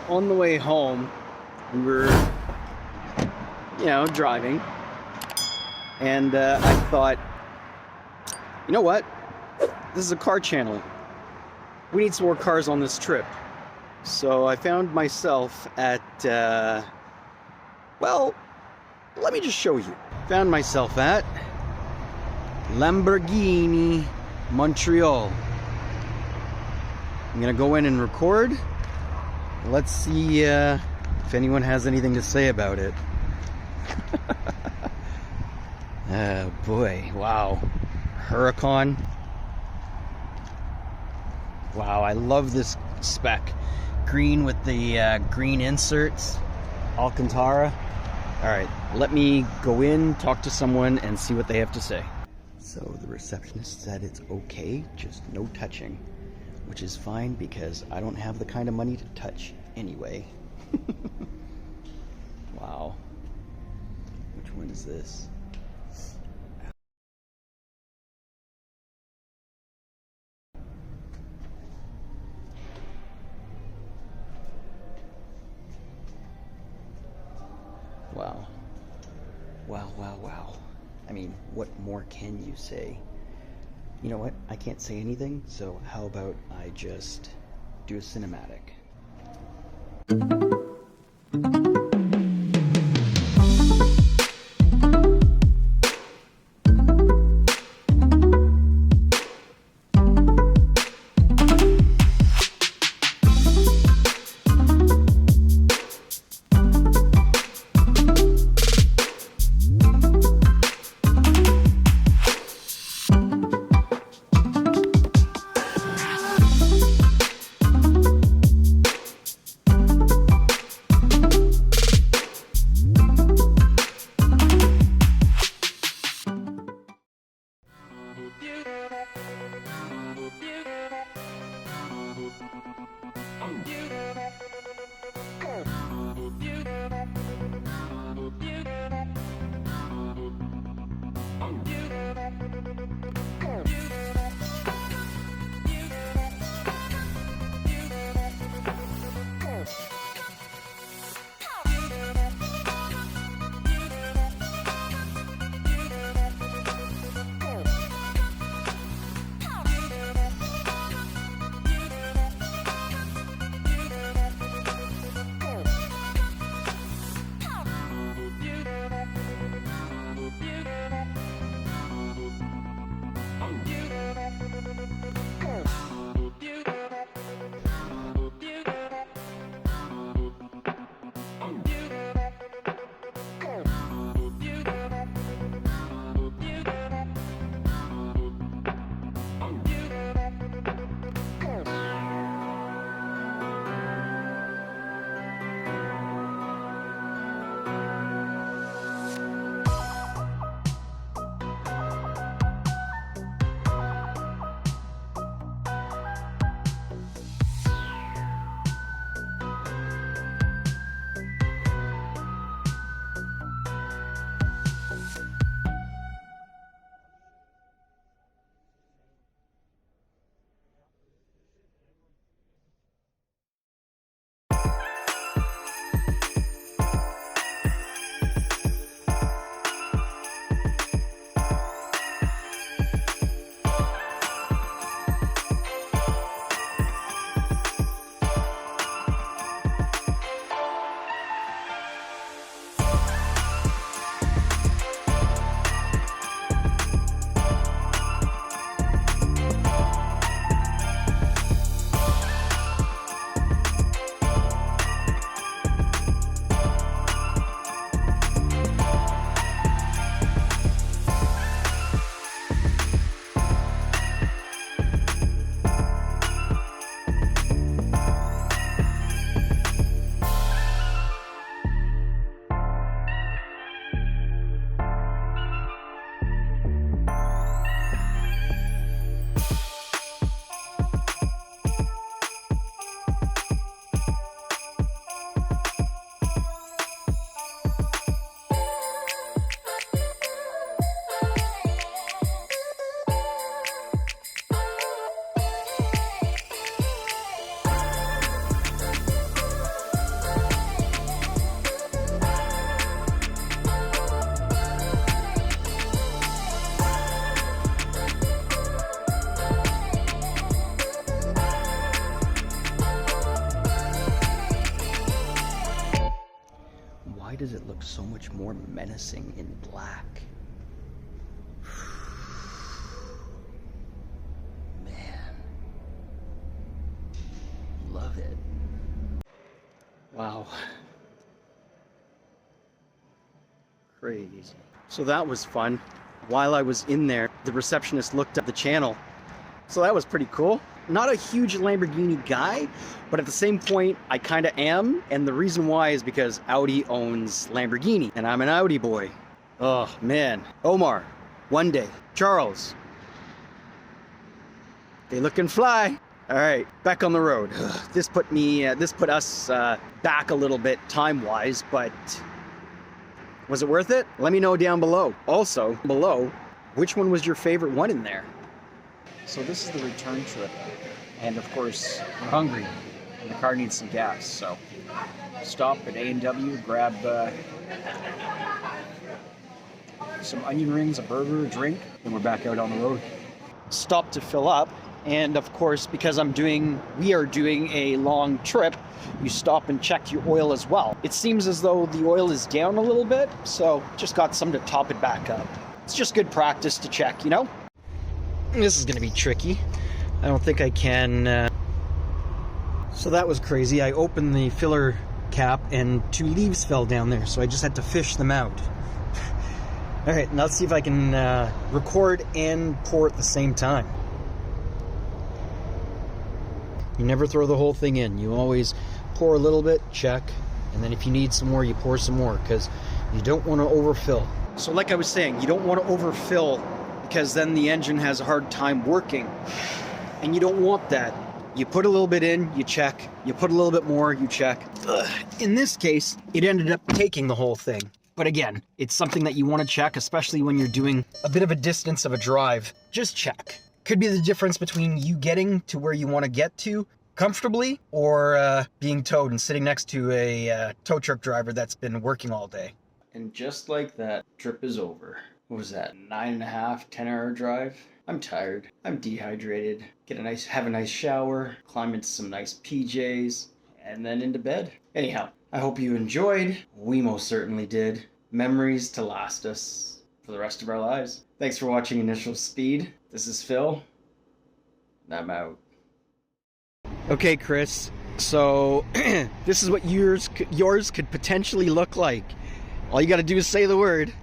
on the way home, we were, driving, and I thought, you know what? This is a car channel. We need some more cars on this trip. So I found myself at, well, let me just show you. Found myself at Lamborghini, Montreal. I'm gonna go in and record. Let's see if anyone has anything to say about it. Oh boy, wow. Huracan. Wow, I love this spec. Green with the green inserts. Alcantara. Alright, let me go in, talk to someone, and see what they have to say. So the receptionist said it's okay, just no touching. Which is fine because I don't have the kind of money to touch anyway. Wow. Which one is this? Wow. Wow, wow, wow. I mean, what more can you say? You know what? I can't say anything, so how about I just do a cinematic? does it look so much more menacing in black? Man. Love it. Wow. Crazy. So that was fun. While I was in there, the receptionist looked up the channel. So that was pretty cool. Not a huge Lamborghini guy, but at the same point, I kind of am. And the reason why is because Audi owns Lamborghini, and I'm an Audi boy. Oh, man. Omar, one day. Charles. They look and fly. All right, back on the road. This put us back a little bit time-wise, but was it worth it? Let me know down below. Also, below, which one was your favorite one in there? So this is the return trip. And of course, we're hungry and the car needs some gas. So stop at A&W, grab some onion rings, a burger, a drink, and we're back out on the road. Stop to fill up. And of course, because we are doing a long trip, you stop and check your oil as well. It seems as though the oil is down a little bit, so just got some to top it back up. It's just good practice to check, you know? This is gonna be tricky. I don't think I can. So that was crazy. I opened the filler cap and 2 leaves fell down there, so I just had to fish them out. All right, now let's see if I can record and pour at the same time. You never throw the whole thing in. You always pour a little bit, check, and then if you need some more, you pour some more, because you don't want to overfill. So like I was saying, you don't want to overfill because then the engine has a hard time working, and you don't want that. You put a little bit in, you check. You put a little bit more, you check. In this case, it ended up taking the whole thing. But again, it's something that you want to check, especially when you're doing a bit of a distance of a drive. Just check. Could be the difference between you getting to where you want to get to comfortably or being towed and sitting next to a tow truck driver that's been working all day. And just like that, trip is over. What was that, 9.5, 10-hour drive? I'm tired. I'm dehydrated. Have a nice shower, climb into some nice PJs, and then into bed. Anyhow, I hope you enjoyed. We most certainly did. Memories to last us for the rest of our lives. Thanks for watching Initial Speed. This is Phil, and I'm out. Okay, Chris, so this is what yours could potentially look like. All you gotta do is say the word.